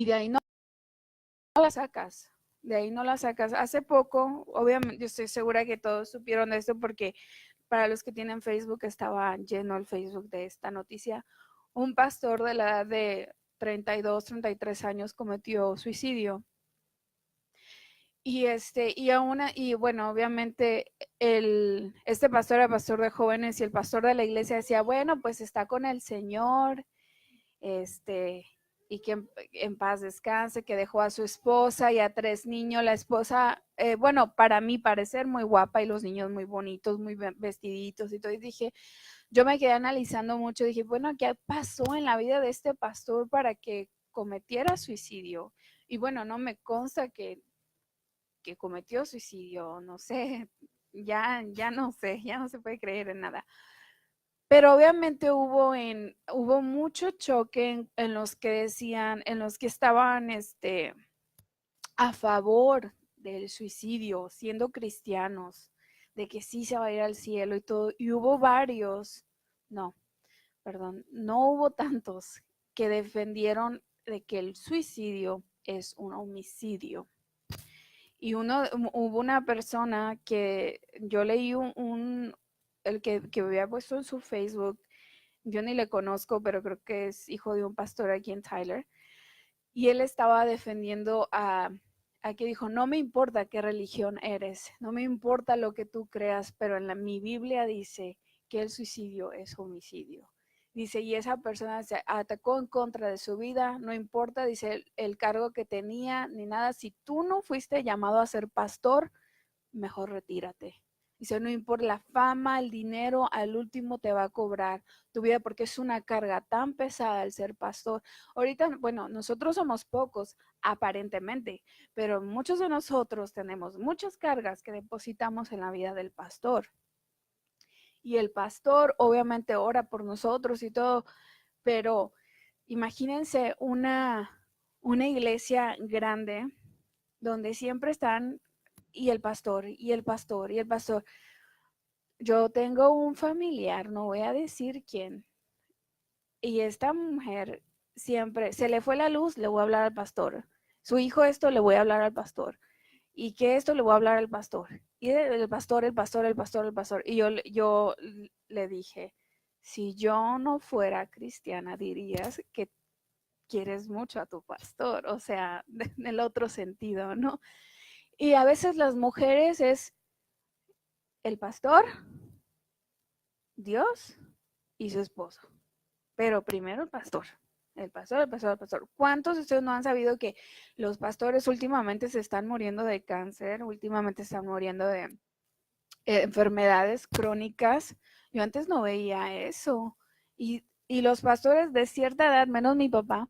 de ahí no la sacas. De ahí no la sacas. Hace poco, obviamente, yo estoy segura que todos supieron de esto porque para los que tienen Facebook estaba lleno el Facebook de esta noticia. Un pastor de la edad de 32, 33 años cometió suicidio. Y bueno, obviamente este pastor era pastor de jóvenes y el pastor de la iglesia decía, bueno, pues está con el Señor, este, y que en paz descanse, que dejó a su esposa y a 3 niños. La esposa, bueno, para mí parecer muy guapa y los niños muy bonitos, muy vestiditos y todo. Y dije, yo me quedé analizando mucho, dije, bueno, ¿qué pasó en la vida de este pastor para que cometiera suicidio? Y bueno, no me consta que cometió suicidio, no sé, ya no sé, ya no se puede creer en nada. Pero obviamente hubo mucho choque en los que decían, en los que estaban a favor del suicidio, siendo cristianos, de que sí se va a ir al cielo y todo. Y hubo varios, no, perdón, no hubo tantos que defendieron de que el suicidio es un homicidio. Y hubo una persona que yo leí el que había puesto en su Facebook, yo ni le conozco, pero creo que es hijo de un pastor aquí en Tyler, y él estaba defendiendo a que dijo, no me importa qué religión eres, no me importa lo que tú creas, pero mi Biblia dice que el suicidio es homicidio. Dice, y esa persona se atacó en contra de su vida, no importa, dice, el cargo que tenía ni nada. Si tú no fuiste llamado a ser pastor, mejor retírate. Dice, no importa la fama, el dinero, al último te va a cobrar tu vida porque es una carga tan pesada el ser pastor. Ahorita, bueno, nosotros somos pocos, aparentemente, pero muchos de nosotros tenemos muchas cargas que depositamos en la vida del pastor. Y el pastor obviamente ora por nosotros y todo, pero imagínense una iglesia grande donde siempre están y el pastor, y el pastor, y el pastor. Yo tengo un familiar, no voy a decir quién, y esta mujer siempre, se le fue la luz, le voy a hablar al pastor. Su hijo esto, le voy a hablar al pastor. Y que esto le voy a hablar al pastor. Y el pastor, el pastor, el pastor, el pastor. Y yo le dije, si yo no fuera cristiana, dirías que quieres mucho a tu pastor, o sea, en el otro sentido, ¿no? Y a veces las mujeres es el pastor, Dios y su esposo. Pero primero el pastor. El pastor, el pastor, el pastor. ¿Cuántos de ustedes no han sabido que los pastores últimamente se están muriendo de cáncer? Últimamente están muriendo de enfermedades crónicas. Yo antes no veía eso. Y los pastores de cierta edad, menos mi papá,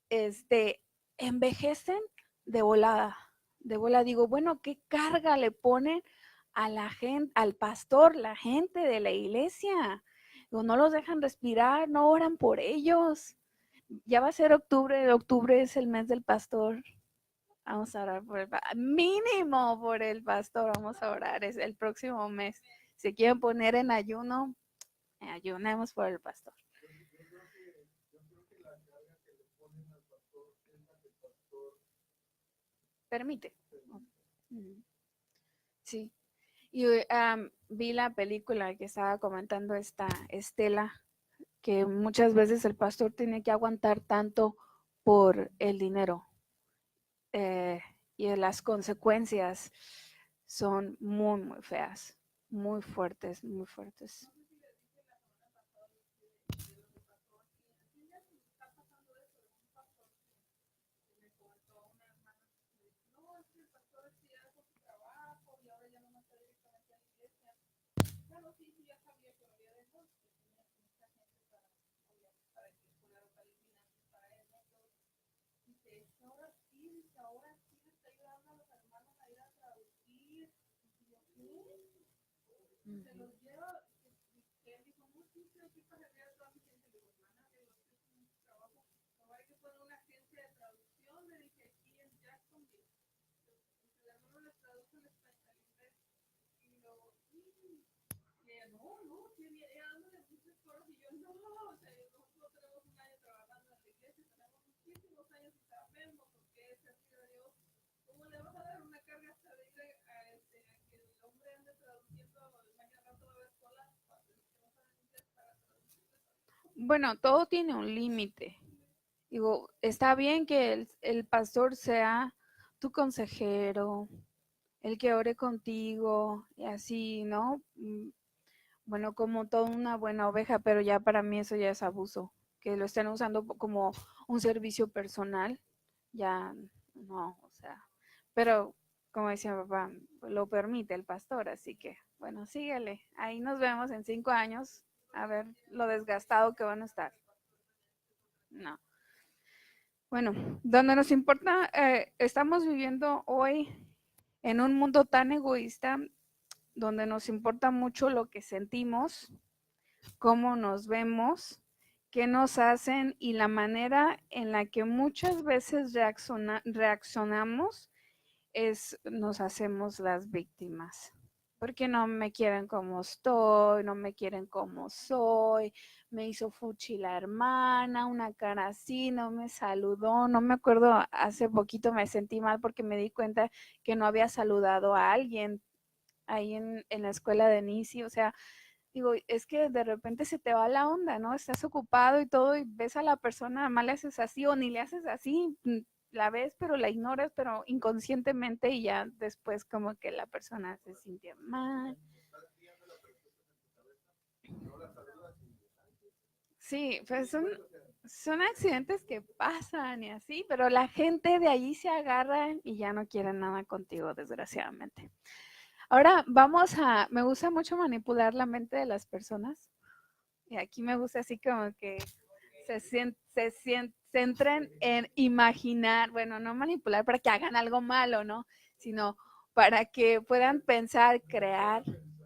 este, envejecen de volada. De volada. Digo, bueno, ¿qué carga le ponen a la gente, al pastor, la gente de la iglesia? Digo, no los dejan respirar, no oran por ellos. Ya va a ser octubre, octubre es el mes del pastor. Vamos a orar por mínimo por el pastor, vamos a orar, es el próximo mes. Si quieren poner en ayuno, ayunemos por el pastor. Permite. Sí. Y vi la película que estaba comentando esta Estela, que muchas veces el pastor tiene que aguantar tanto por el dinero, eh, y las consecuencias son muy, muy feas, muy fuertes, muy fuertes. Uh-huh. bueno, todo tiene un límite. Digo, está bien que el pastor sea tu consejero, el que ore contigo y así, ¿no? Bueno, como toda una buena oveja, pero ya para mí eso ya es abuso, que lo estén usando como un servicio personal, ya no, o sea, pero como decía mi papá, lo permite el pastor, así que bueno, síguele, ahí nos vemos en 5 años, a ver lo desgastado que van a estar. No. Bueno, donde nos importa, estamos viviendo hoy en un mundo tan egoísta, donde nos importa mucho lo que sentimos, cómo nos vemos, qué nos hacen y la manera en la que muchas veces reaccionamos es nos hacemos las víctimas. Porque no me quieren como estoy, no me quieren como soy, me hizo fuchi la hermana, una cara así, no me saludó, no me acuerdo, hace poquito me sentí mal porque me di cuenta que no había saludado a alguien ahí en la escuela de Nisi, o sea, digo, es que de repente se te va la onda, ¿no? Estás ocupado y todo y ves a la persona, nada más le haces así o ni le haces así, la ves, pero la ignoras, pero inconscientemente y ya después como que la persona se siente mal. Sí, pues son accidentes que pasan y así, pero la gente de allí se agarra y ya no quieren nada contigo, desgraciadamente. Ahora me gusta mucho manipular la mente de las personas. Y aquí me gusta así como que se centren en imaginar, bueno, no manipular para que hagan algo malo, ¿no? Sino para que puedan pensar, crear,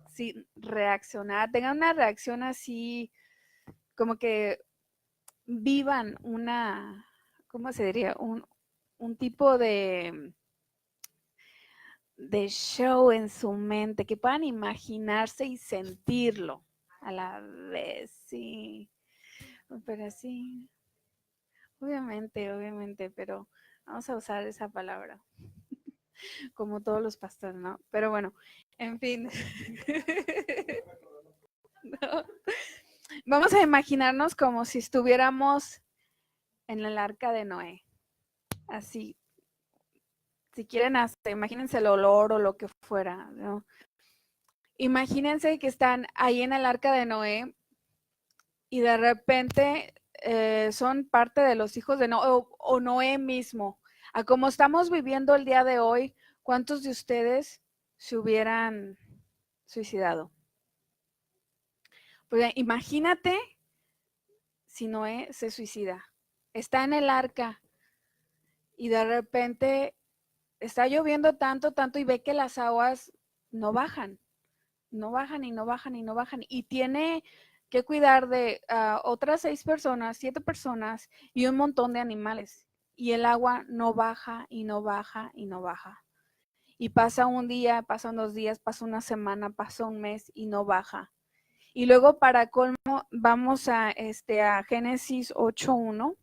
sí, reaccionar, tengan una reacción así, como que vivan ¿cómo se diría? Un tipo de show en su mente, que puedan imaginarse y sentirlo a la vez, sí. Pero sí, obviamente, pero vamos a usar esa palabra, como todos los pastores, ¿no? Pero bueno, en fin. No. Vamos a imaginarnos como si estuviéramos en el arca de Noé. Así, si quieren, hasta imagínense el olor o lo que fuera, ¿no? Imagínense que están ahí en el arca de Noé y de repente son parte de los hijos de Noé o Noé mismo. A como estamos viviendo el día de hoy, ¿cuántos de ustedes se hubieran suicidado? Pues imagínate si Noé se suicida. Está en el arca y de repente está lloviendo tanto y ve que las aguas no bajan, no bajan y no bajan y no bajan. Y tiene que cuidar de otras 6 personas, 7 personas y un montón de animales. Y el agua no baja y no baja y no baja. Y pasa un día, pasan 2 días, pasa una semana, pasa un mes y no baja. Y luego para colmo vamos a Génesis 8:1.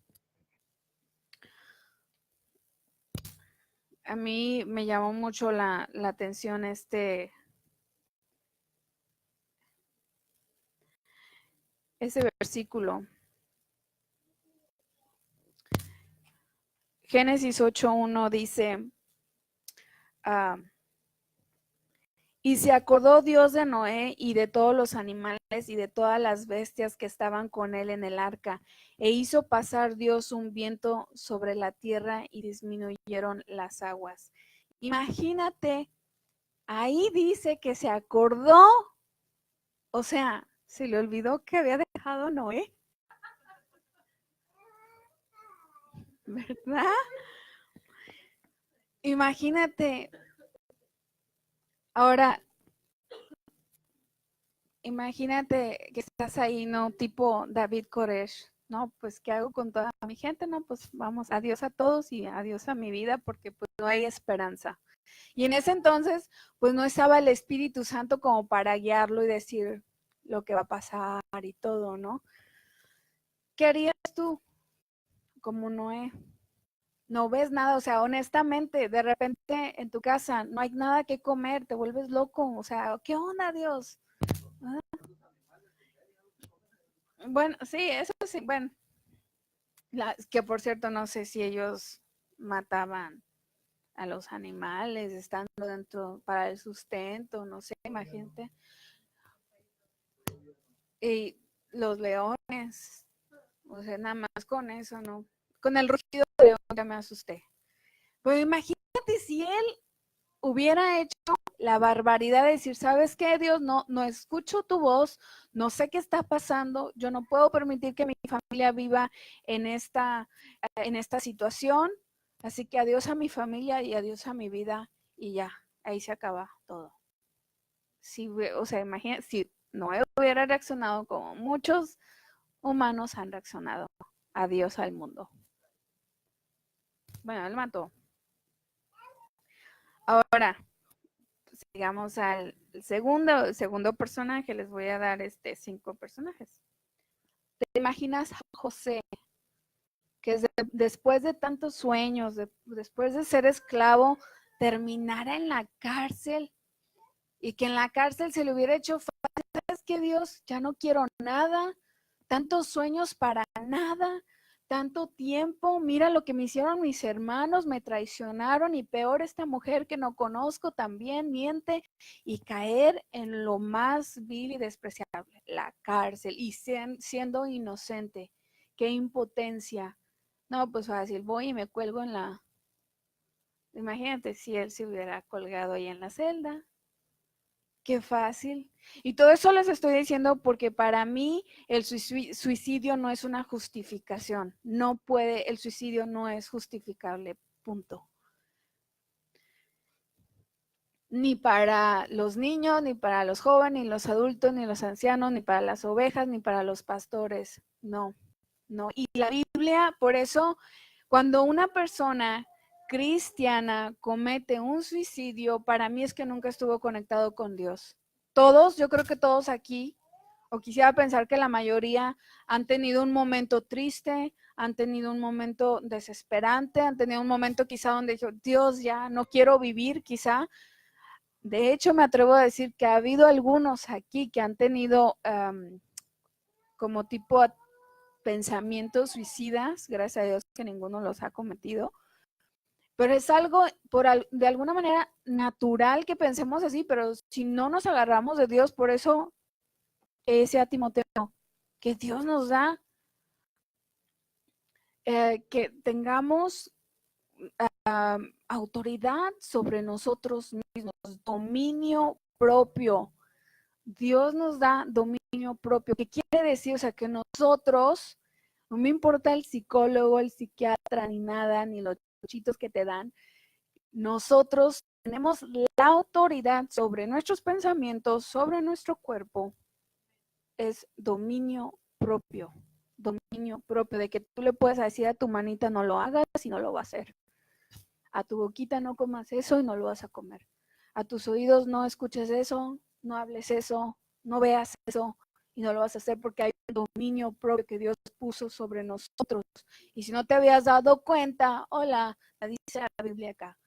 A mí me llamó mucho la atención ese versículo. Génesis 8:1 dice, ah, y se acordó Dios de Noé y de todos los animales y de todas las bestias que estaban con él en el arca, e hizo pasar Dios un viento sobre la tierra y disminuyeron las aguas. Imagínate, ahí dice que se acordó, o sea, se le olvidó que había dejado Noé, ¿verdad? Imagínate, ahora, imagínate que estás ahí, ¿no? Tipo David Koresh, ¿no? Pues, ¿qué hago con toda mi gente? No, pues vamos, adiós a todos y adiós a mi vida porque pues no hay esperanza. Y en ese entonces, pues no estaba el Espíritu Santo como para guiarlo y decir lo que va a pasar y todo, ¿no? ¿Qué harías tú como Noé? No ves nada, o sea, honestamente, de repente en tu casa no hay nada que comer, te vuelves loco, o sea, ¿qué onda, Dios? Bueno, sí, eso sí, bueno, que por cierto no sé si ellos mataban a los animales estando dentro para el sustento, no sé, imagínate. Y los leones, o sea, nada más con eso, ¿no? Con el rugido de león ya me asusté. Pero imagínate si él hubiera hecho la barbaridad de decir, ¿sabes qué, Dios? No escucho tu voz, no sé qué está pasando, yo no puedo permitir que mi familia viva en esta situación, así que adiós a mi familia y adiós a mi vida y ya, ahí se acaba todo. Si, o sea, imagínate, si Noé hubiera reaccionado como muchos humanos han reaccionado, adiós al mundo. Bueno, él mató. Ahora, sigamos al segundo personaje, les voy a dar 5 personajes. ¿Te imaginas a José, que después de tantos sueños, después de ser esclavo, terminara en la cárcel y que en la cárcel se le hubiera hecho fácil? ¿Sabes qué, Dios? Ya no quiero nada, tantos sueños para nada, tanto tiempo, mira lo que me hicieron mis hermanos, me traicionaron y peor esta mujer que no conozco también miente y caer en lo más vil y despreciable, la cárcel y siendo inocente. Qué impotencia. No, pues fácil, voy y me cuelgo en la... Imagínate si él se hubiera colgado ahí en la celda. Qué fácil. Y todo eso les estoy diciendo porque para mí el suicidio no es una justificación. No puede, el suicidio no es justificable, punto. Ni para los niños, ni para los jóvenes, ni los adultos, ni los ancianos, ni para las ovejas, ni para los pastores. No, no. Y la Biblia, por eso, cuando una persona cristiana comete un suicidio, para mí es que nunca estuvo conectado con Dios. Todos, yo creo que todos aquí, o quisiera pensar que la mayoría han tenido un momento triste, han tenido un momento desesperante, han tenido un momento quizá donde dijo, Dios, ya no quiero vivir, quizá. De hecho, me atrevo a decir que ha habido algunos aquí que han tenido como tipo pensamientos suicidas, gracias a Dios que ninguno los ha cometido, pero es algo de alguna manera natural que pensemos así, pero si no nos agarramos de Dios, por eso ese a Timoteo, que Dios nos da, que tengamos autoridad sobre nosotros mismos, dominio propio. Dios nos da dominio propio. ¿Qué quiere decir? O sea, que nosotros, no me importa el psicólogo, el psiquiatra, ni nada, ni los chitos que te dan, nosotros tenemos la autoridad sobre nuestros pensamientos, sobre nuestro cuerpo, es dominio propio, dominio propio, de que tú le puedes decir a tu manita no lo hagas y no lo va a hacer. A tu boquita no comas eso y no lo vas a comer. A tus oídos no escuches eso, no hables eso, no veas eso y no lo vas a hacer porque hay un dominio propio que Dios puso sobre nosotros. Y si no te habías dado cuenta, hola, dice la Biblia acá,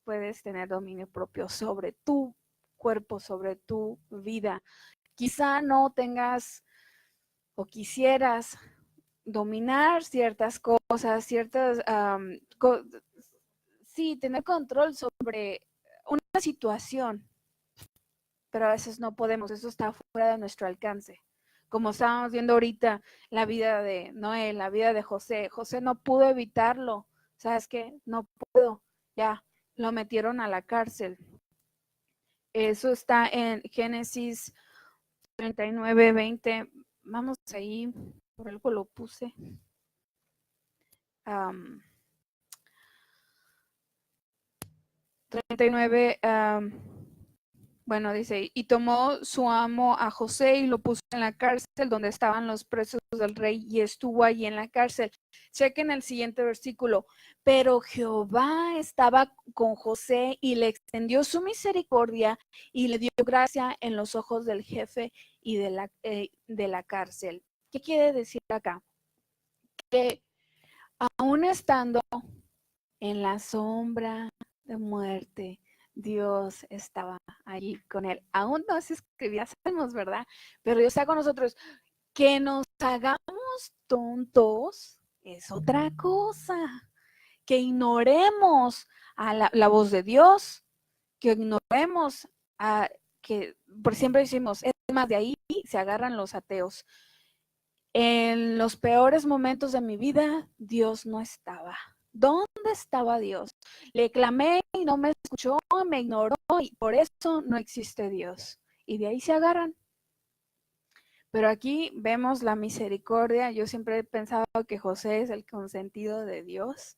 puedes tener dominio propio sobre tu cuerpo, sobre tu vida. Quizá no tengas o quisieras dominar ciertas cosas, sí, tener control sobre una situación, pero a veces no podemos, eso está fuera de nuestro alcance. Como estábamos viendo ahorita, la vida de Noé, la vida de José. José no pudo evitarlo. ¿Sabes qué? No puedo. Ya, lo metieron a la cárcel. Eso está en Génesis 39, 20. Vamos ahí, por algo lo puse. 39, bueno, dice, y tomó su amo a José y lo puso en la cárcel donde estaban los presos del rey y estuvo allí en la cárcel. Chequen el siguiente versículo. Pero Jehová estaba con José y le extendió su misericordia y le dio gracia en los ojos del jefe y de la cárcel. ¿Qué quiere decir acá? Que aún estando en la sombra de muerte, Dios estaba allí con él. Aún no se escribía salmos, ¿verdad? Pero Dios está con nosotros. Que nos hagamos tontos es otra cosa. Que ignoremos a la voz de Dios, que ignoremos a que por siempre decimos, es más, de ahí se agarran los ateos. En los peores momentos de mi vida, Dios no estaba. ¿Dónde estaba Dios? Le clamé y no me escuchó, me ignoró y por eso no existe Dios. Y de ahí se agarran. Pero aquí vemos la misericordia. Yo siempre he pensado que José es el consentido de Dios,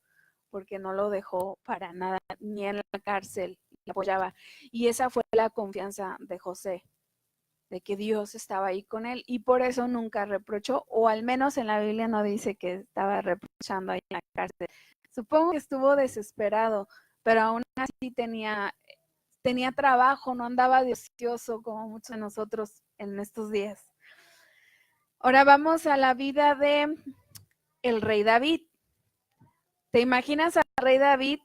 porque no lo dejó para nada, ni en la cárcel, le apoyaba. Y esa fue la confianza de José, de que Dios estaba ahí con él, y por eso nunca reprochó, o al menos en la Biblia no dice que estaba reprochando ahí en la cárcel. Supongo que estuvo desesperado, pero aún así tenía trabajo, no andaba de ocioso como muchos de nosotros en estos días. Ahora vamos a la vida de el rey David. ¿Te imaginas al rey David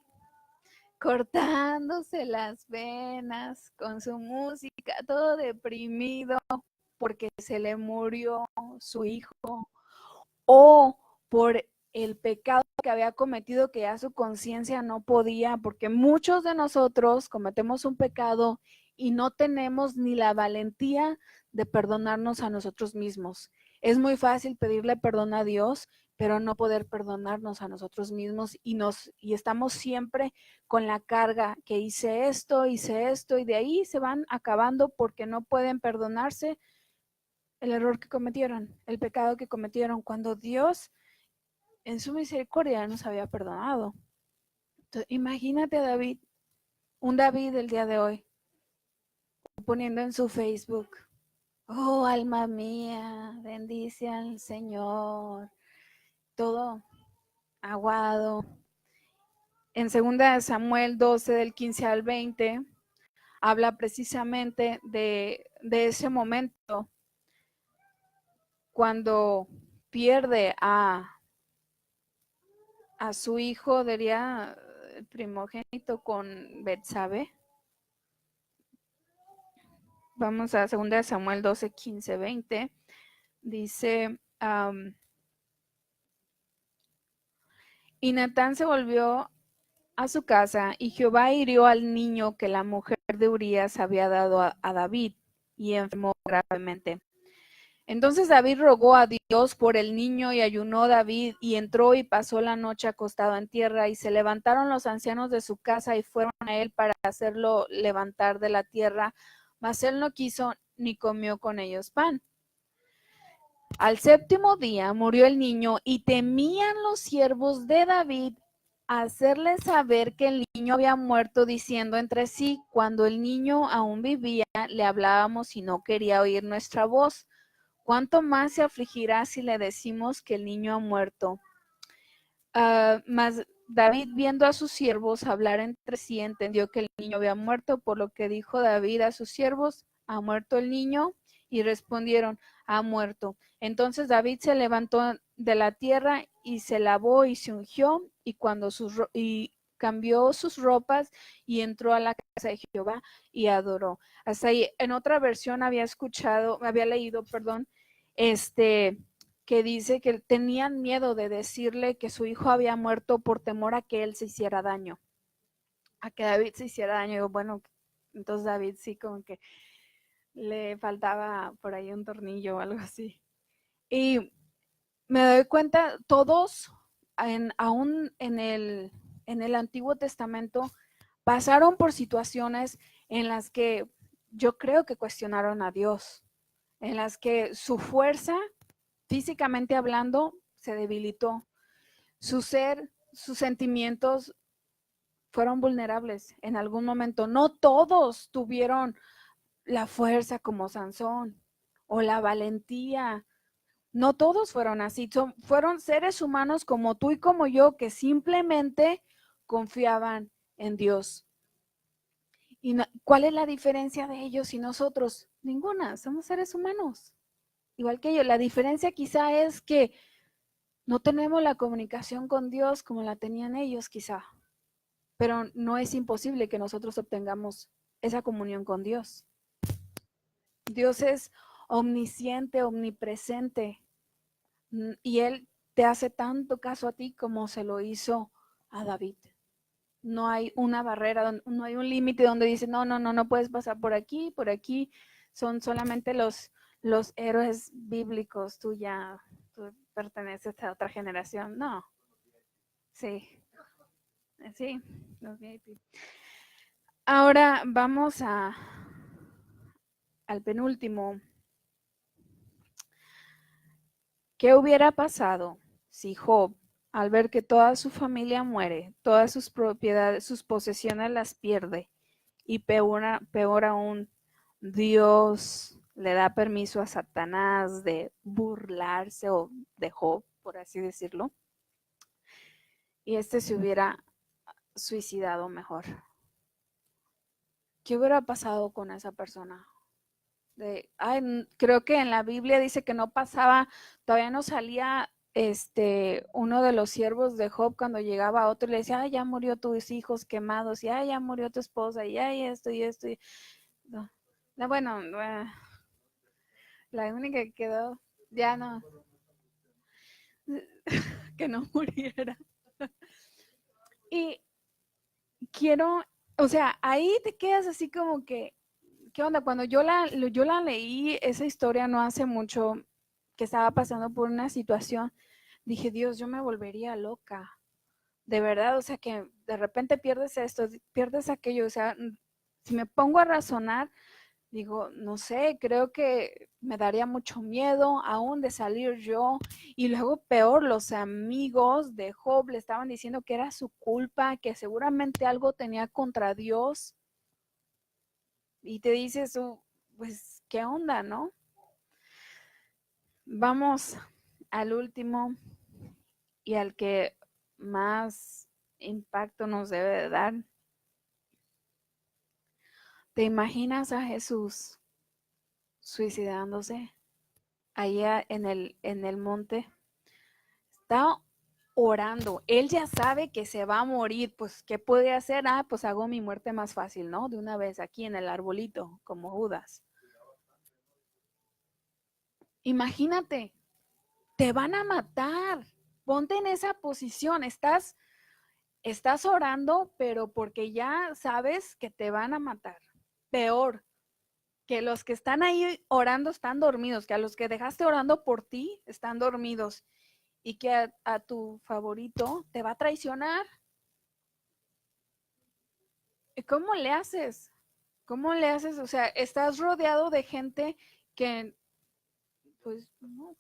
cortándose las venas con su música, todo deprimido porque se le murió su hijo o por el pecado que había cometido, que ya su conciencia no podía, porque muchos de nosotros cometemos un pecado y no tenemos ni la valentía de perdonarnos a nosotros mismos? Es muy fácil pedirle perdón a Dios, pero no poder perdonarnos a nosotros mismos, y estamos siempre con la carga que hice esto, y de ahí se van acabando porque no pueden perdonarse el error que cometieron, el pecado que cometieron, cuando Dios en su misericordia nos había perdonado. Entonces, imagínate a David, un David del día de hoy, poniendo en su Facebook: oh, alma mía, bendice al Señor, todo aguado. En 2 Samuel 12, del 15 al 20, habla precisamente de ese momento cuando pierde a su hijo, diría, el primogénito, con Betsabe. Vamos a 2 Samuel 12, 15, 20. Dice, y Natán se volvió a su casa, y Jehová hirió al niño que la mujer de Urías había dado a David, y enfermó gravemente. Entonces David rogó a Dios por el niño, y ayunó David, y entró y pasó la noche acostado en tierra, y se levantaron los ancianos de su casa y fueron a él para hacerlo levantar de la tierra, mas él no quiso ni comió con ellos pan. Al 7º día murió el niño, y temían los siervos de David hacerle saber que el niño había muerto, diciendo entre sí: cuando el niño aún vivía, le hablábamos y no quería oír nuestra voz. ¿Cuánto más se afligirá si le decimos que el niño ha muerto? Mas David, viendo a sus siervos hablar entre sí, entendió que el niño había muerto, por lo que dijo David a sus siervos: ¿ha muerto el niño? Y respondieron: ha muerto. Entonces David se levantó de la tierra y se lavó y se ungió, y cambió sus ropas y entró a la casa de Jehová y adoró. Hasta ahí. En otra versión había leído, que dice que tenían miedo de decirle que su hijo había muerto por temor a que él se hiciera daño, a que David se hiciera daño. Bueno, entonces David sí como que le faltaba por ahí un tornillo o algo así. Y me doy cuenta, todos, aún en el Antiguo Testamento, pasaron por situaciones en las que yo creo que cuestionaron a Dios, en las que su fuerza, físicamente hablando, se debilitó. Su ser, sus sentimientos fueron vulnerables en algún momento. No todos tuvieron la fuerza como Sansón o la valentía. No todos fueron así. Fueron seres humanos como tú y como yo, que simplemente confiaban en Dios. ¿Y cuál es la diferencia de ellos y nosotros? Ninguna. Somos seres humanos, igual que ellos. La diferencia quizá es que no tenemos la comunicación con Dios como la tenían ellos, quizá, pero no es imposible que nosotros obtengamos esa comunión con Dios. Dios es omnisciente, omnipresente. Y Él te hace tanto caso a ti como se lo hizo a David. No hay una barrera, no hay un límite donde dice, no, no, no, no puedes pasar por aquí, por aquí. Son solamente los héroes bíblicos, tú perteneces a otra generación. No, sí, sí. Okay. Ahora vamos al penúltimo. ¿Qué hubiera pasado si Job, al ver que toda su familia muere, todas sus propiedades, sus posesiones las pierde, y peor aún, Dios le da permiso a Satanás de burlarse o de Job, por así decirlo, y se hubiera suicidado mejor? ¿Qué hubiera pasado con esa persona? Creo que en la Biblia dice que no pasaba, todavía no salía uno de los siervos de Job cuando llegaba a otro y le decía, ya murió tus hijos quemados, y ya murió tu esposa, y esto y esto. No. No, bueno, la única que quedó, ya no, que no muriera. Y quiero, o sea, ahí te quedas así como que, ¿qué onda? Cuando yo la leí, esa historia no hace mucho, que estaba pasando por una situación, dije, Dios, yo me volvería loca, de verdad, o sea, que de repente pierdes esto, pierdes aquello, o sea, si me pongo a razonar, digo, no sé, creo que me daría mucho miedo aún de salir yo. Y luego peor, los amigos de Job le estaban diciendo que era su culpa, que seguramente algo tenía contra Dios. Y te dices, pues, ¿qué onda, no? Vamos al último y al que más impacto nos debe de dar. ¿Te imaginas a Jesús suicidándose allá en el monte? Está orando. Él ya sabe que se va a morir. Pues, ¿qué puede hacer? Pues hago mi muerte más fácil, ¿no? De una vez aquí en el arbolito, como Judas. Imagínate, te van a matar. Ponte en esa posición. Estás orando, pero porque ya sabes que te van a matar. Peor, que los que están ahí orando están dormidos, que a los que dejaste orando por ti están dormidos y que a tu favorito te va a traicionar. ¿Cómo le haces? ¿Cómo le haces? O sea, estás rodeado de gente que, pues, no.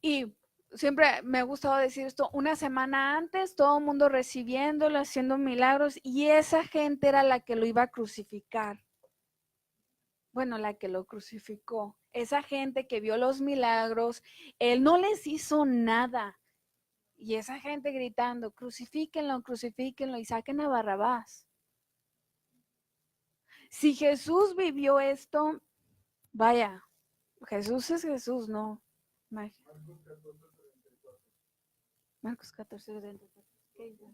Y siempre me ha gustado decir esto, una semana antes, todo el mundo recibiéndolo, haciendo milagros, y esa gente era la que lo iba a crucificar. Bueno, la que lo crucificó. Esa gente que vio los milagros, él no les hizo nada. Y esa gente gritando, crucifíquenlo, crucifíquenlo y saquen a Barrabás. Si Jesús vivió esto, vaya, Jesús es Jesús, ¿no? Marcos 14, 34. ¿Qué dice?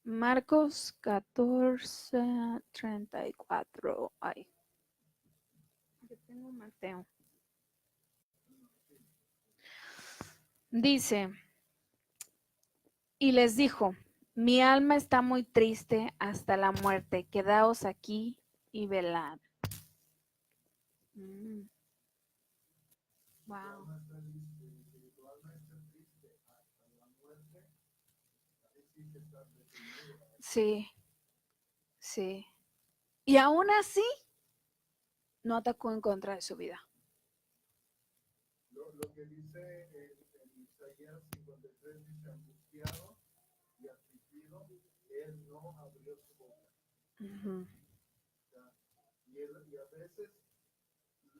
Marcos 14, 34. Ay, yo tengo Mateo. Dice, y les dijo, mi alma está muy triste hasta la muerte, quedaos aquí y velad. Mm, wow. Sí, sí. Y aún así, no atacó en contra de su vida. Lo que dice en Isaías 53 dice angustiado y afligido, él no abrió su boca. Uh-huh. Y a veces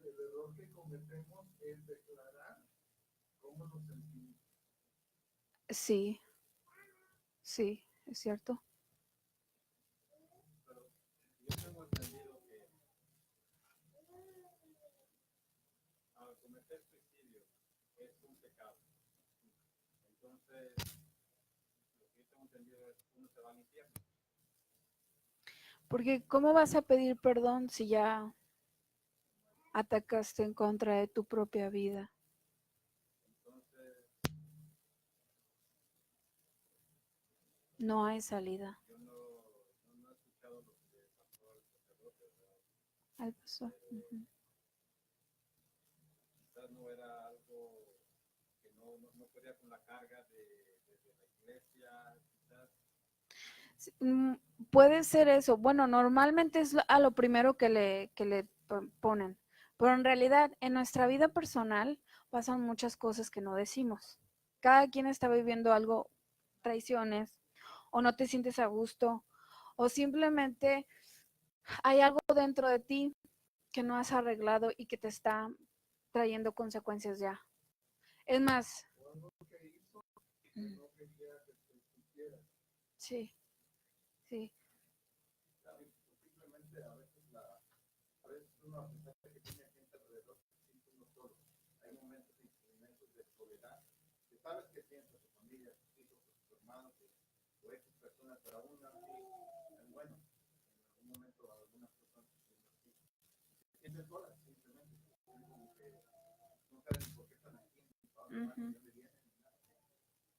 el error que cometemos es declarar cómo nos sentimos. Sí, sí, es cierto. Pero yo tengo entendido que al cometer suicidio es un pecado. Entonces, lo que yo tengo entendido es que uno se va al infierno. Porque ¿cómo vas a pedir perdón si ya atacaste en contra de tu propia vida? Entonces, No hay salida. yo no he escuchado lo que pasó el sacerdote, ¿verdad? Al pastor. Quizás no era algo que no podía con la carga de la iglesia, quizás. Sí, puede ser eso. Bueno, normalmente es a lo primero que le ponen. Pero en realidad, en nuestra vida personal pasan muchas cosas que no decimos. Cada quien está viviendo algo, traiciones, o no te sientes a gusto, o simplemente hay algo dentro de ti que no has arreglado y que te está trayendo consecuencias ya. Es más, sí, sí. Simplemente a veces uno, a pesar de que tiene gente alrededor, se siente uno solo. Hay momentos de soledad, que sabes que tienes a tu familia, a tus hijos, a tus hermanos, o X personas, pero aún así, bueno, en algún momento algunas personas se sienten solas, simplemente, como que no saben por qué están aquí, para dónde van, de dónde vienen,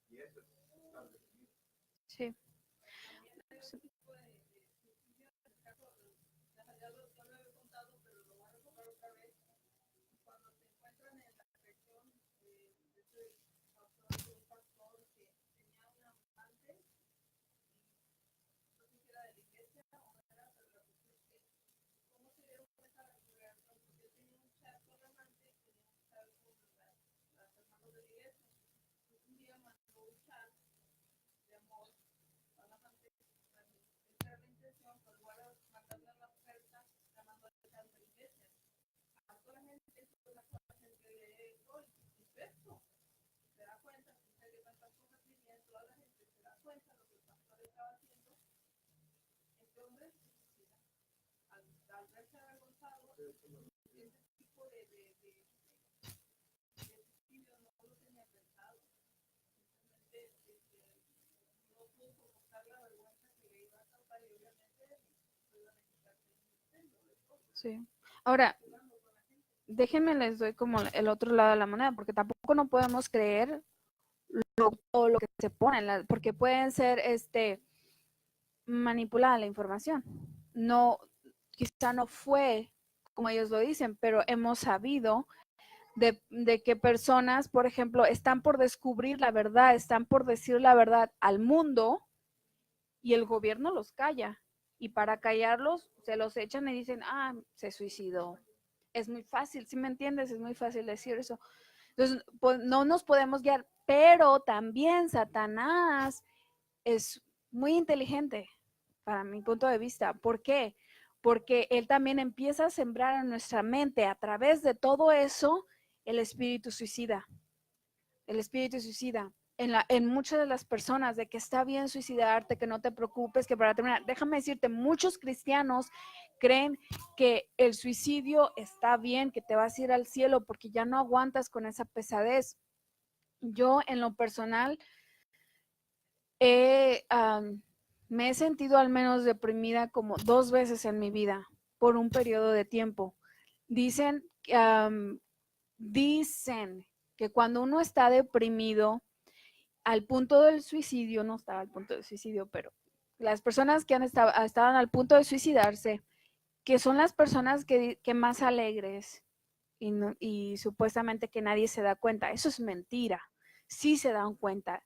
y eso es estar deprimido. Sí. Sí. Ahora, déjenme les doy como el otro lado de la moneda, porque tampoco no podemos creer todo lo que se pone, porque pueden ser manipulada la información. No, quizá no fue como ellos lo dicen, pero hemos sabido de que personas, por ejemplo, están por descubrir la verdad, están por decir la verdad al mundo y el gobierno los calla. Y para callarlos, se los echan y dicen, ah, se suicidó. Es muy fácil, ¿sí me entiendes? Es muy fácil decir eso. Entonces, pues, no nos podemos guiar, pero también Satanás es muy inteligente para mi punto de vista. ¿Por qué? Porque él también empieza a sembrar en nuestra mente a través de todo eso el espíritu suicida. El espíritu suicida. En muchas de las personas, de que está bien suicidarte, que no te preocupes, que para terminar, déjame decirte, muchos cristianos creen que el suicidio está bien, que te vas a ir al cielo porque ya no aguantas con esa pesadez. Yo en lo personal me he sentido al menos deprimida como 2 veces en mi vida por un periodo de tiempo. Dicen, dicen que cuando uno está deprimido al punto del suicidio, no estaba al punto del suicidio, pero las personas que estaban al punto de suicidarse, que son las personas que más alegres y supuestamente que nadie se da cuenta. Eso es mentira. Sí se dan cuenta.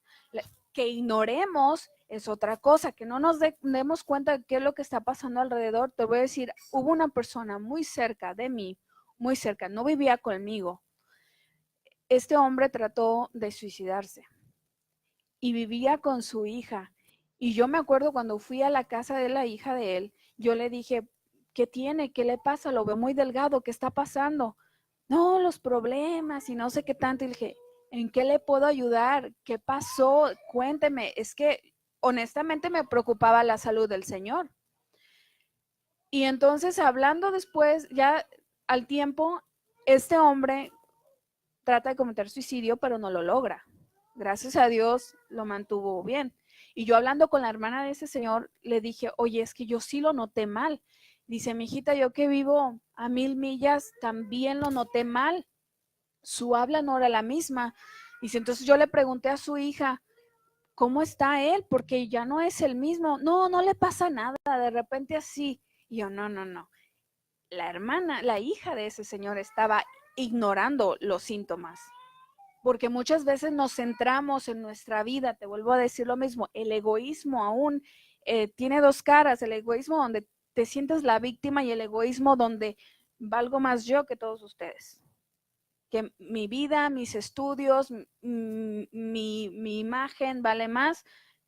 Que ignoremos es otra cosa, que no nos demos cuenta de qué es lo que está pasando alrededor. Te voy a decir, hubo una persona muy cerca de mí, muy cerca, no vivía conmigo. Este hombre trató de suicidarse y vivía con su hija. Y yo me acuerdo cuando fui a la casa de la hija de él, yo le dije, ¿qué tiene? ¿Qué le pasa? Lo veo muy delgado, ¿qué está pasando? No, los problemas y no sé qué tanto. Y le dije, ¿en qué le puedo ayudar? ¿Qué pasó? Cuénteme. Es que honestamente me preocupaba la salud del señor. Y entonces hablando después, ya al tiempo, este hombre trata de cometer suicidio, pero no lo logra. Gracias a Dios lo mantuvo bien. Y yo hablando con la hermana de ese señor, le dije, oye, es que yo sí lo noté mal. Dice, mi hijita, yo que vivo a 1000 millas, también lo noté mal. Su habla no era la misma. Dice, entonces yo le pregunté a su hija, ¿cómo está él? Porque ya no es el mismo. No, no le pasa nada, de repente así. Y yo, no, no, no. La hermana, la hija de ese señor estaba ignorando los síntomas. Porque muchas veces nos centramos en nuestra vida, te vuelvo a decir lo mismo, el egoísmo aún tiene dos caras, el egoísmo donde te sientes la víctima y el egoísmo donde valgo más yo que todos ustedes. Que mi vida, mis estudios, mi imagen vale más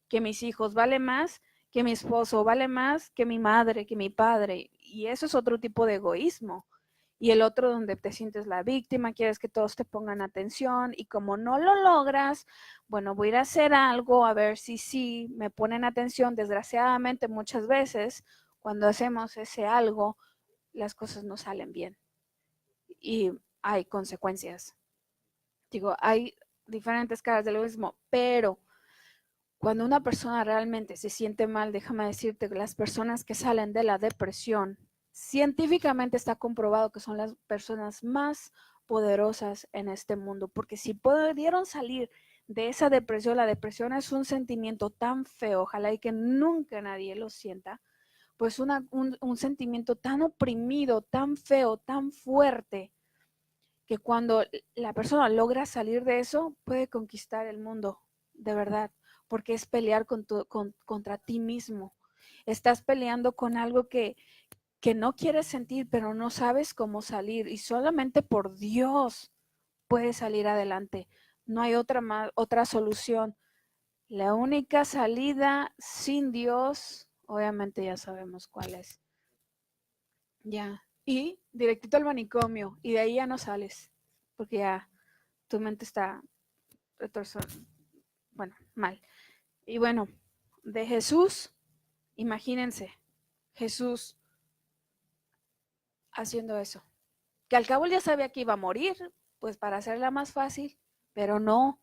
que mis hijos, vale más que mi esposo, vale más que mi madre, que mi padre. Y eso es otro tipo de egoísmo. Y el otro donde te sientes la víctima, quieres que todos te pongan atención y como no lo logras, bueno, voy a ir a hacer algo a ver si sí me ponen atención. Desgraciadamente muchas veces cuando hacemos ese algo, las cosas no salen bien y hay consecuencias. Digo, hay diferentes caras del egoísmo, pero cuando una persona realmente se siente mal, déjame decirte que las personas que salen de la depresión, científicamente está comprobado que son las personas más poderosas en este mundo, porque si pudieron salir de esa depresión, la depresión es un sentimiento tan feo, ojalá y que nunca nadie lo sienta, pues un sentimiento tan oprimido, tan feo, tan fuerte, que cuando la persona logra salir de eso, puede conquistar el mundo, de verdad, porque es pelear contra ti mismo. Estás peleando con algo que no quieres sentir, pero no sabes cómo salir y solamente por Dios puedes salir adelante. No hay otra solución. La única salida sin Dios, obviamente ya sabemos cuál es. Ya. Y directito al manicomio y de ahí ya no sales, porque ya tu mente está retorcida, bueno, mal. Y bueno, de Jesús, imagínense, Jesús haciendo eso. Que al cabo él ya sabía que iba a morir, pues para hacerla más fácil, pero no.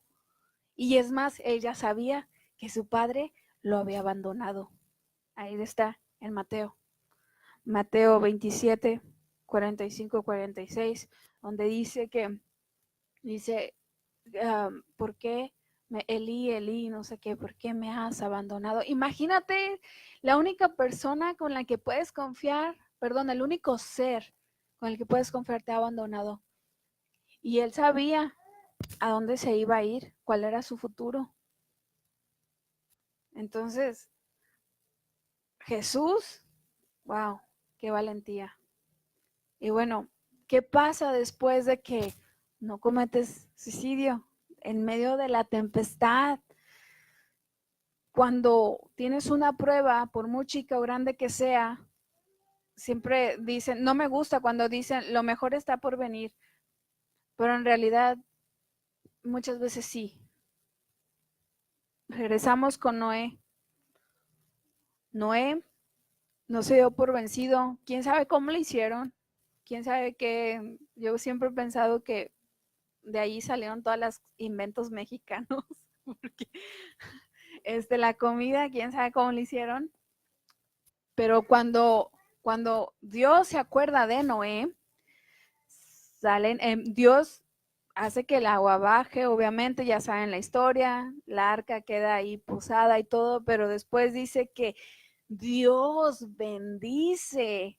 Y es más, él ya sabía que su padre lo había abandonado. Ahí está en Mateo. Mateo 27, 45, 46, donde dice, ¿por qué Elí, Elí, no sé qué, por qué me has abandonado? Imagínate la única persona con la que puedes confiar, perdón, el único ser con el que puedes confiar te ha abandonado. Y él sabía a dónde se iba a ir, cuál era su futuro. Entonces, Jesús, wow, qué valentía. Y bueno, ¿qué pasa después de que no cometes suicidio? En medio de la tempestad, cuando tienes una prueba, por muy chica o grande que sea, siempre dicen, no me gusta cuando dicen, lo mejor está por venir, pero en realidad muchas veces sí. Regresamos con Noé. Noé no se dio por vencido. ¿Quién sabe cómo lo hicieron? ¿Quién sabe qué? Yo siempre he pensado que de ahí salieron todos los inventos mexicanos, porque la comida, quién sabe cómo lo hicieron, pero cuando Dios se acuerda de Noé, Dios hace que el agua baje, obviamente ya saben la historia, la arca queda ahí posada y todo, pero después dice que Dios bendice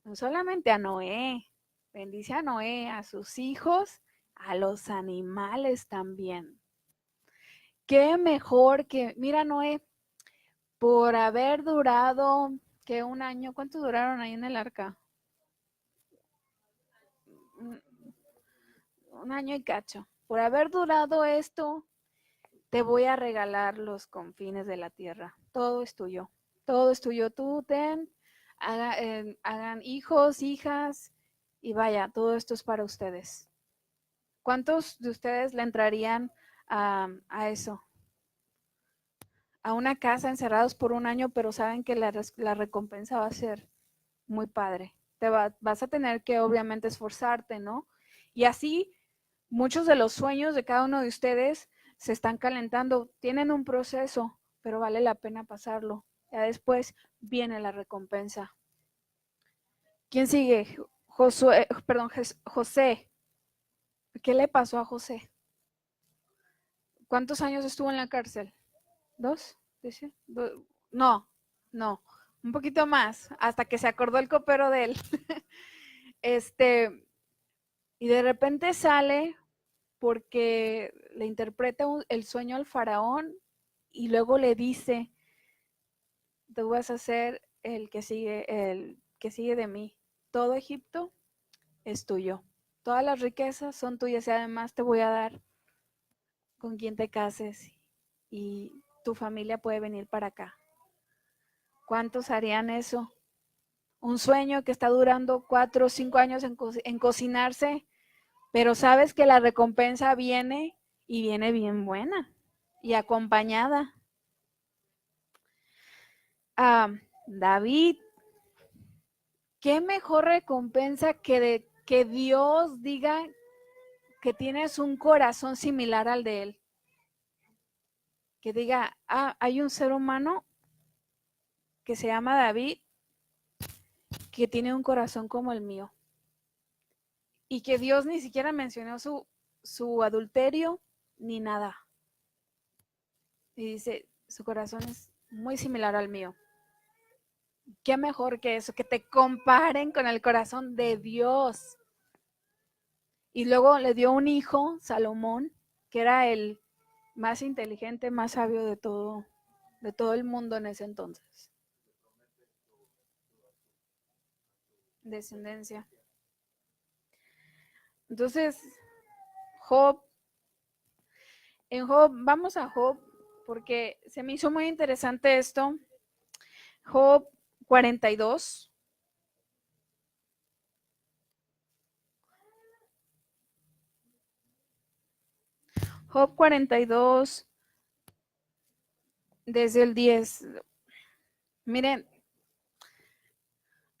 no solamente a Noé, bendice a Noé, a sus hijos, a los animales también. Qué mejor que, mira Noé, por haber durado, que un año, ¿cuánto duraron ahí en el arca? Un año y cacho. Por haber durado esto, te voy a regalar los confines de la tierra. Todo es tuyo. Todo es tuyo. Tú hagan hijos, hijas, y vaya, todo esto es para ustedes. ¿Cuántos de ustedes le entrarían a eso? A una casa encerrados por un año, pero saben que la recompensa va a ser muy padre. Vas a tener que obviamente esforzarte, ¿no? Y así Muchos de los sueños de cada uno de ustedes se están calentando, tienen un proceso, pero vale la pena pasarlo. Ya después viene la recompensa. ¿Quién sigue? José. ¿Qué le pasó a José? ¿Cuántos años estuvo en la cárcel? ¿2? ¿Dice? No, un poquito más, hasta que se acordó el copero de él. Y de repente sale porque le interpreta el sueño al faraón y luego le dice, tú vas a ser el que sigue de mí. Todo Egipto es tuyo. Todas las riquezas son tuyas y además te voy a dar con quien te cases y tu familia puede venir para acá. ¿Cuántos harían eso? Un sueño que está durando 4 o 5 años en cocinarse, pero sabes que la recompensa viene y viene bien buena y acompañada. David, ¿qué mejor recompensa que Dios diga que tienes un corazón similar al de él? Que diga, hay un ser humano que se llama David que tiene un corazón como el mío. Y que Dios ni siquiera mencionó su adulterio ni nada. Y dice, su corazón es muy similar al mío. ¿Qué mejor que eso? Que te comparen con el corazón de Dios. Y luego le dio un hijo, Salomón, que era el más inteligente, más sabio de todo el mundo en ese entonces. Descendencia. Entonces, vamos a Job, porque se me hizo muy interesante esto. Job 42. Job 42, desde el 10. Miren,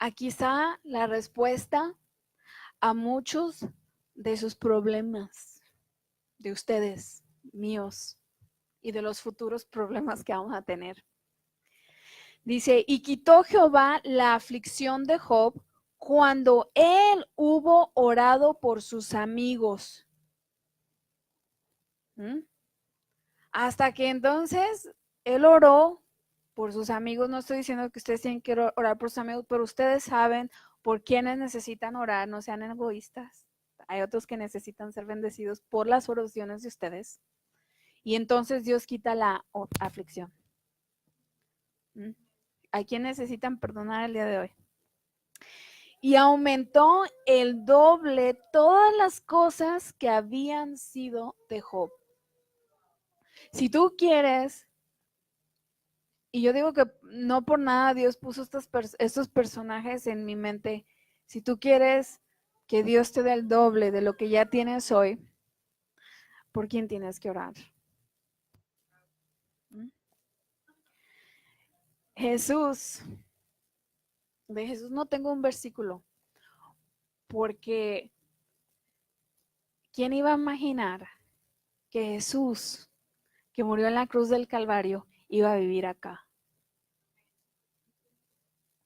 aquí está la respuesta a muchos de sus problemas, de ustedes, míos, y de los futuros problemas que vamos a tener. Dice, y quitó Jehová la aflicción de Job cuando él hubo orado por sus amigos. Hasta que entonces él oró por sus amigos. No estoy diciendo que ustedes tienen que orar por sus amigos, pero ustedes saben por quiénes necesitan orar. No sean egoístas. Hay otros que necesitan ser bendecidos por las oraciones de ustedes. Y entonces Dios quita la aflicción. ¿A quién necesitan perdonar el día de hoy? Y aumentó el doble todas las cosas que habían sido de Job. Si tú quieres, y yo digo que no por nada Dios puso estos personajes en mi mente, si tú quieres que Dios te dé el doble de lo que ya tienes hoy, ¿por quién tienes que orar? Jesús. De Jesús no tengo un versículo, porque ¿quién iba a imaginar que Jesús, que murió en la cruz del Calvario, iba a vivir acá?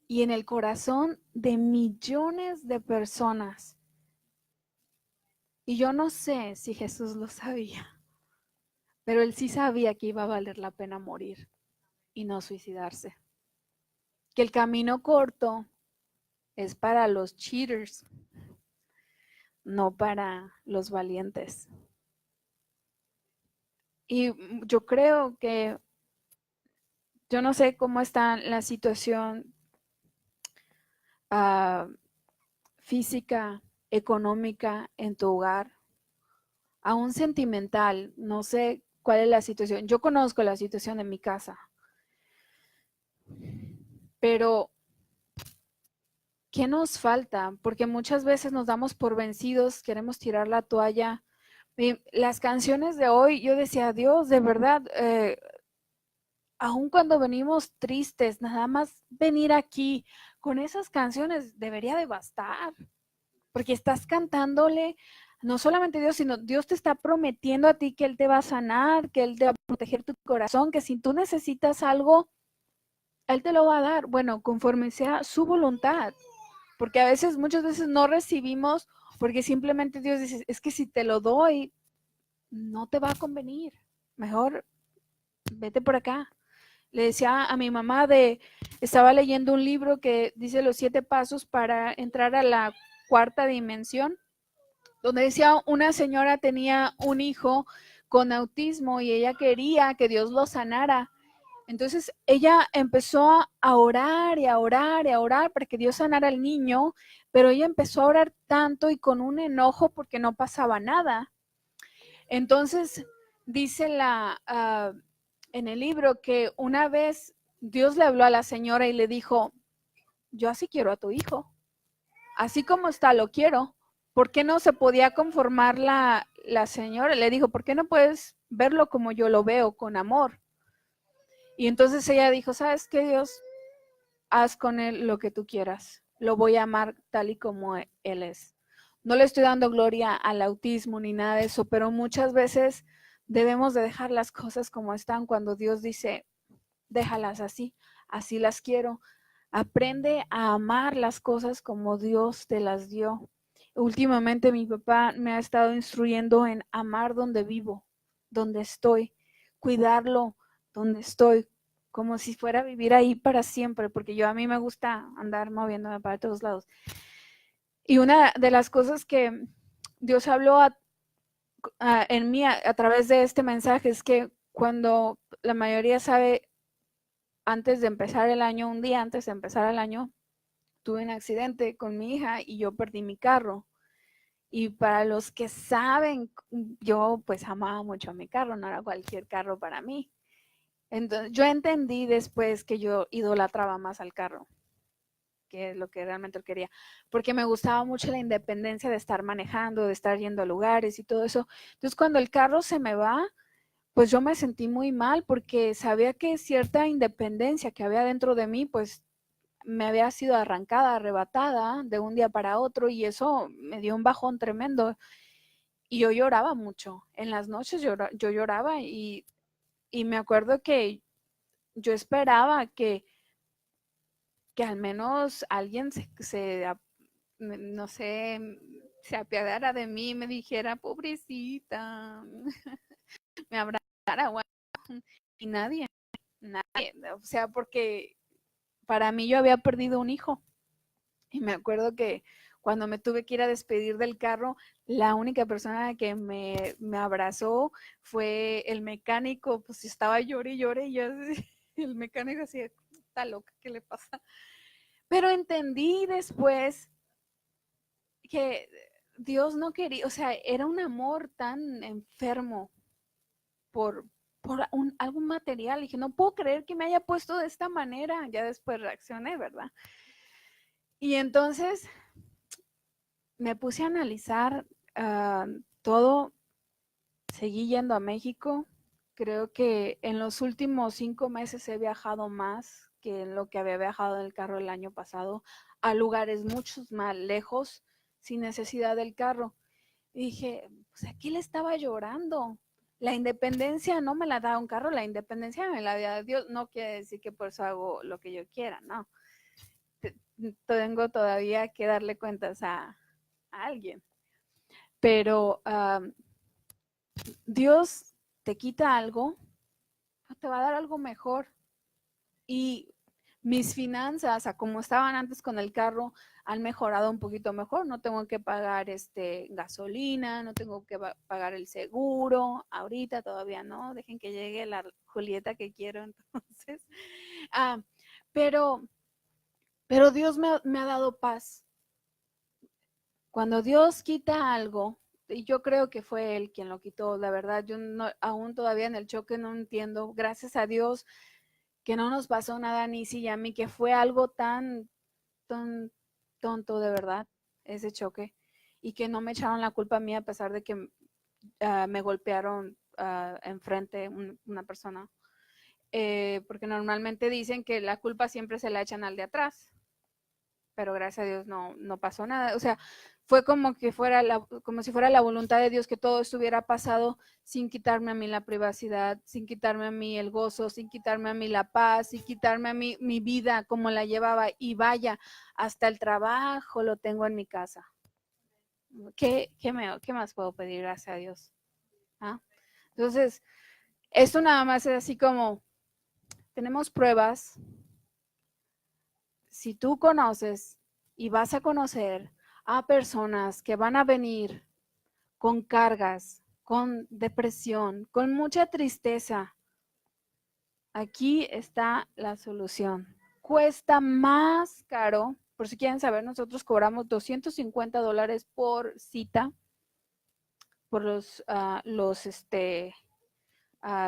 Y en el corazón de millones de personas. Y yo no sé si Jesús lo sabía, pero él sí sabía que iba a valer la pena morir y no suicidarse. Que el camino corto es para los cheaters, no para los valientes. Y yo creo que, yo no sé cómo está la situación física, económica en tu hogar, aún sentimental, no sé cuál es la situación. Yo conozco la situación de mi casa, pero ¿qué nos falta? Porque muchas veces nos damos por vencidos, queremos tirar la toalla. Las canciones de hoy, yo decía, Dios, de verdad, aun cuando venimos tristes, nada más venir aquí con esas canciones debería de bastar, porque estás cantándole no solamente Dios, sino Dios te está prometiendo a ti que Él te va a sanar, que Él te va a proteger tu corazón, que si tú necesitas algo, Él te lo va a dar, bueno, conforme sea su voluntad, porque a veces, muchas veces no recibimos porque simplemente Dios dice, es que si te lo doy, no te va a convenir, mejor vete por acá. Le decía a mi mamá estaba leyendo un libro que dice los 7 pasos para entrar a la cuarta dimensión, donde decía una señora tenía un hijo con autismo y ella quería que Dios lo sanara. Entonces ella empezó a orar y a orar y a orar para que Dios sanara al niño, pero ella empezó a orar tanto y con un enojo porque no pasaba nada. Entonces dice en el libro que una vez Dios le habló a la señora y le dijo, yo así quiero a tu hijo, así como está lo quiero. ¿Por qué no se podía conformar la señora? Le dijo, ¿por qué no puedes verlo como yo lo veo, con amor? Y entonces ella dijo, ¿sabes qué, Dios? Haz con él lo que tú quieras. Lo voy a amar tal y como él es. No le estoy dando gloria al autismo ni nada de eso, pero muchas veces debemos de dejar las cosas como están cuando Dios dice, déjalas así, así las quiero. Aprende a amar las cosas como Dios te las dio. Últimamente mi papá me ha estado instruyendo en amar donde vivo, donde estoy, cuidarlo donde estoy, como si fuera a vivir ahí para siempre, porque a mí me gusta andar moviéndome para todos lados. Y una de las cosas que Dios habló en mí a través de este mensaje es que cuando la mayoría sabe, antes de empezar el año, un día antes de empezar el año, tuve un accidente con mi hija y yo perdí mi carro. Y para los que saben, yo pues amaba mucho a mi carro, no era cualquier carro para mí. Entonces yo entendí después que yo idolatraba más al carro, que es lo que realmente quería, porque me gustaba mucho la independencia de estar manejando, de estar yendo a lugares y todo eso. Entonces cuando el carro se me va, pues yo me sentí muy mal porque sabía que cierta independencia que había dentro de mí, pues me había sido arrancada, arrebatada de un día para otro y eso me dio un bajón tremendo. Y yo lloraba mucho. En las noches yo lloraba y me acuerdo que yo esperaba que al menos alguien no sé, se apiadara de mí y me dijera, pobrecita, me abrazara. Y nadie, o sea, porque para mí yo había perdido un hijo. Y me acuerdo que cuando me tuve que ir a despedir del carro, la única persona que me abrazó fue el mecánico, pues estaba llore y llore, y yo, el mecánico así, está loca, ¿qué le pasa? Pero entendí después que Dios no quería, o sea, era un amor tan enfermo por, algo material. Y dije, no puedo creer que me haya puesto de esta manera. Ya después reaccioné, ¿verdad? Y entonces me puse a analizar todo, seguí yendo a México. Creo que en los últimos 5 meses he viajado más que en lo que había viajado en el carro el año pasado, a lugares muchos más lejos, sin necesidad del carro. Y dije, pues aquí le estaba llorando. La independencia no me la da un carro, la independencia me la da Dios. No quiere decir que por eso hago lo que yo quiera, no. Tengo todavía que darle cuentas a alguien. Pero Dios te quita algo, te va a dar algo mejor. Y mis finanzas, a como estaban antes con el carro, han mejorado un poquito mejor. No tengo que pagar gasolina, no tengo que pagar el seguro. Ahorita todavía no. Dejen que llegue la Julieta que quiero entonces. Ah, pero, pero Dios me ha dado paz. Cuando Dios quita algo, y yo creo que fue Él quien lo quitó, la verdad, yo no, aún todavía en el choque no entiendo. Gracias a Dios que no nos pasó nada ni si y a mí, que fue algo tan tonto de verdad, ese choque, y que no me echaron la culpa a mí a pesar de que me golpearon enfrente una persona. Porque normalmente dicen que la culpa siempre se la echan al de atrás. pero gracias a Dios no pasó nada. O sea, fue como que como si fuera la voluntad de Dios que todo estuviera pasado sin quitarme a mí la privacidad, sin quitarme a mí el gozo, sin quitarme a mí la paz, sin quitarme a mí mi vida como la llevaba. Y vaya, hasta el trabajo lo tengo en mi casa. ¿Qué más puedo pedir? Gracias a Dios. ¿Ah? Entonces, esto nada más es así como, tenemos pruebas. Si tú conoces y vas a conocer a personas que van a venir con cargas, con depresión, con mucha tristeza, aquí está la solución. Cuesta más caro, por si quieren saber, nosotros cobramos $250 por cita, por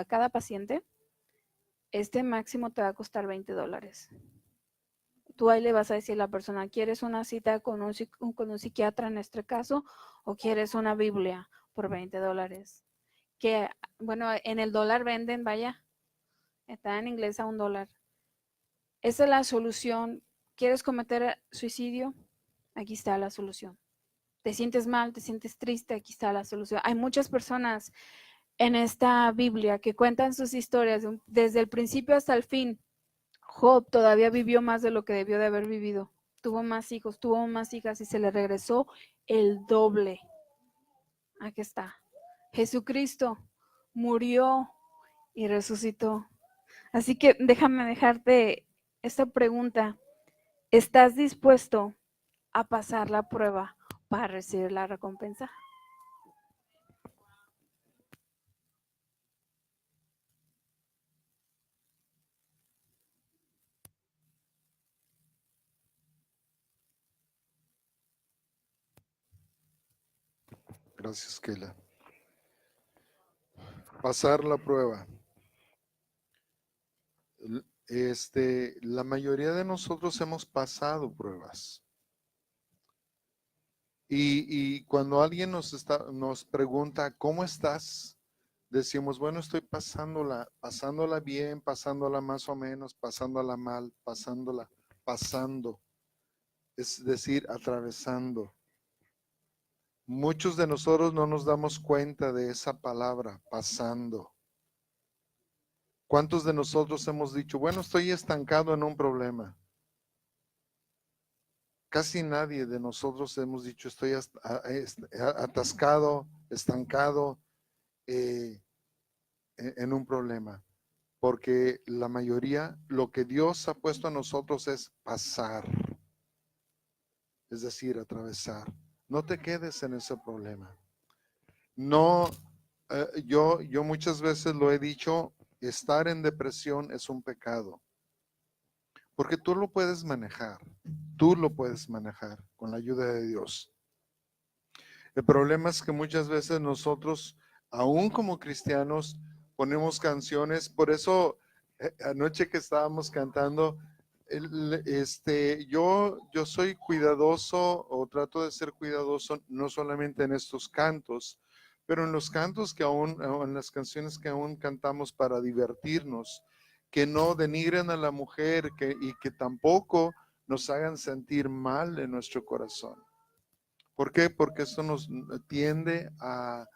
cada paciente. Este máximo te va a costar $20. Tú ahí le vas a decir a la persona, ¿quieres una cita con un psiquiatra en este caso o quieres una Biblia por $20? Que, bueno, en el dólar venden, vaya, está en inglés a $1. Esa es la solución. ¿Quieres cometer suicidio? Aquí está la solución. ¿Te sientes mal? ¿Te sientes triste? Aquí está la solución. Hay muchas personas en esta Biblia que cuentan sus historias desde el principio hasta el fin. Job todavía vivió más de lo que debió de haber vivido. Tuvo más hijos, tuvo más hijas y se le regresó el doble. Aquí está. Jesucristo murió y resucitó. Así que déjame dejarte esta pregunta. ¿Estás dispuesto a pasar la prueba para recibir la recompensa? Gracias, Keila. Pasar la prueba. La mayoría de nosotros hemos pasado pruebas. Y cuando alguien nos pregunta, ¿cómo estás? Decimos, bueno, estoy pasándola bien, pasándola más o menos, pasándola mal, pasando. Es decir, atravesando. Muchos de nosotros no nos damos cuenta de esa palabra, pasando. ¿Cuántos de nosotros hemos dicho, bueno, estoy estancado en un problema? Casi nadie de nosotros hemos dicho, estoy atascado, estancado en un problema. Porque la mayoría, lo que Dios ha puesto a nosotros es pasar. Es decir, atravesar. No te quedes en ese problema. No, yo muchas veces lo he dicho, estar en depresión es un pecado. Porque tú lo puedes manejar con la ayuda de Dios. El problema es que muchas veces nosotros, aún como cristianos, ponemos canciones. Por eso, anoche que estábamos cantando, yo soy cuidadoso o trato de ser cuidadoso no solamente en estos cantos, pero en los cantos en las canciones que aún cantamos para divertirnos, que no denigren a la mujer y que tampoco nos hagan sentir mal en nuestro corazón. ¿Por qué? Porque esto nos tiende a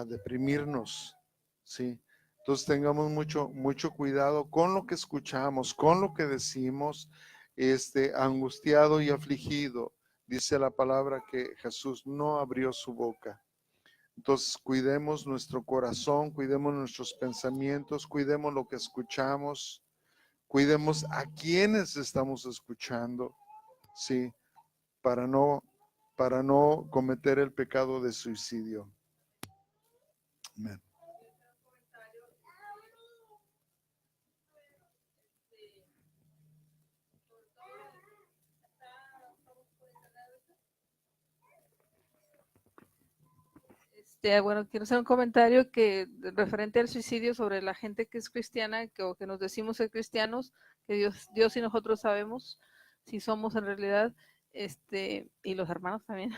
deprimirnos, ¿sí? Entonces tengamos mucho cuidado con lo que escuchamos, con lo que decimos. Angustiado y afligido, dice la palabra que Jesús no abrió su boca. Entonces cuidemos nuestro corazón, cuidemos nuestros pensamientos, cuidemos lo que escuchamos, cuidemos a quienes estamos escuchando, ¿sí? Para no cometer el pecado de suicidio. Amén. Bueno, quiero hacer un comentario referente al suicidio sobre la gente que es cristiana o que nos decimos ser cristianos, que Dios y nosotros sabemos si somos en realidad, y los hermanos también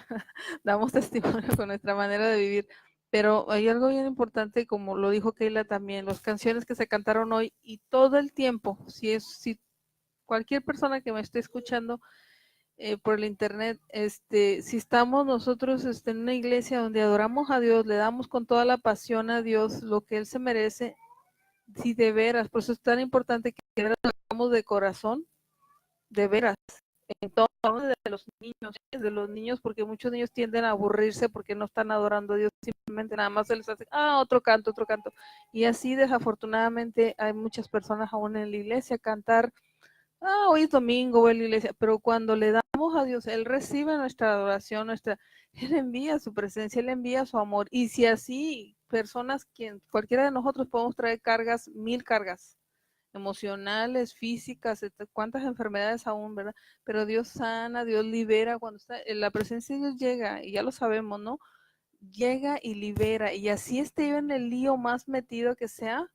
damos testimonio con nuestra manera de vivir. Pero hay algo bien importante, como lo dijo Keila también, las canciones que se cantaron hoy y todo el tiempo, si cualquier persona que me esté escuchando por el internet, si estamos nosotros en una iglesia donde adoramos a Dios, le damos con toda la pasión a Dios lo que Él se merece, si de veras, por eso es tan importante que de veras lo hagamos de corazón, de veras, en todo, de los niños, porque muchos niños tienden a aburrirse porque no están adorando a Dios, simplemente nada más se les hace, otro canto, y así desafortunadamente hay muchas personas aún en la iglesia cantar, hoy es domingo, voy a la iglesia, pero cuando le damos a Dios, Él recibe nuestra adoración, Él envía su presencia, Él envía su amor, y si así personas, cualquiera de nosotros podemos traer cargas, 1000 cargas, emocionales, físicas, cuántas enfermedades aún, ¿verdad? Pero Dios sana, Dios libera, cuando está, la presencia de Dios llega, y ya lo sabemos, ¿no? Llega y libera, y así esté yo en el lío más metido que sea,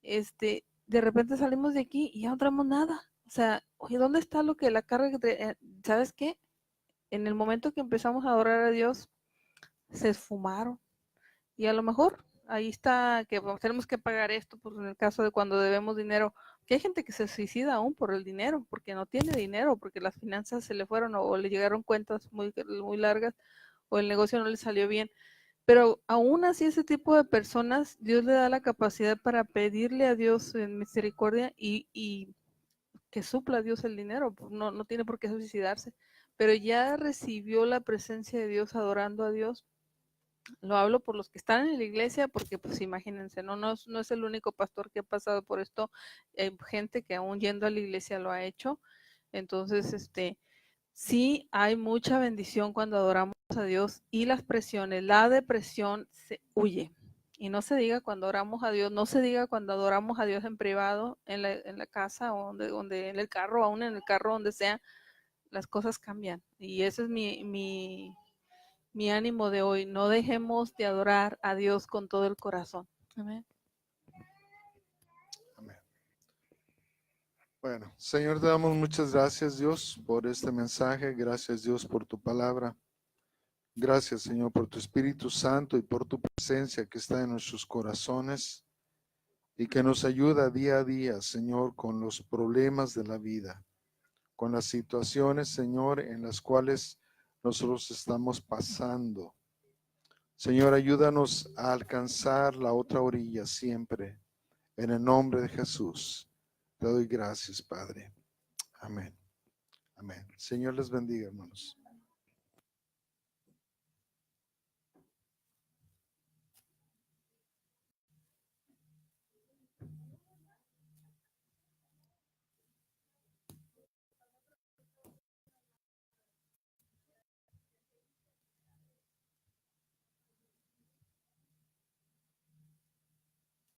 de repente salimos de aquí y ya no traemos nada. O sea, oye, ¿dónde está lo que la carga? ¿Sabes qué? En el momento que empezamos a adorar a Dios, se esfumaron. Y a lo mejor ahí está que tenemos que pagar esto, pues en el caso de cuando debemos dinero, que hay gente que se suicida aún por el dinero, porque no tiene dinero, porque las finanzas se le fueron o le llegaron cuentas muy, muy largas o el negocio no le salió bien. Pero aún así ese tipo de personas, Dios le da la capacidad para pedirle a Dios en misericordia y que supla a Dios el dinero, no tiene por qué suicidarse, pero ya recibió la presencia de Dios adorando a Dios. Lo hablo por los que están en la iglesia, porque pues imagínense, no es el único pastor que ha pasado por esto, hay gente que aún yendo a la iglesia lo ha hecho. Entonces, sí hay mucha bendición cuando adoramos a Dios, y las presiones, la depresión se huye. Y no se diga cuando oramos a Dios, no se diga cuando adoramos a Dios en privado, en la casa, o donde en el carro, aún en el carro, donde sea, las cosas cambian. Y ese es mi ánimo de hoy. No dejemos de adorar a Dios con todo el corazón. Amén. Amén. Bueno, Señor, te damos muchas gracias, Dios, por este mensaje. Gracias, Dios, por tu palabra. Gracias, Señor, por tu Espíritu Santo y por tu presencia que está en nuestros corazones y que nos ayuda día a día, Señor, con los problemas de la vida, con las situaciones, Señor, en las cuales nosotros estamos pasando. Señor, ayúdanos a alcanzar la otra orilla siempre. En el nombre de Jesús, te doy gracias, Padre. Amén. Amén. Señor les bendiga, hermanos.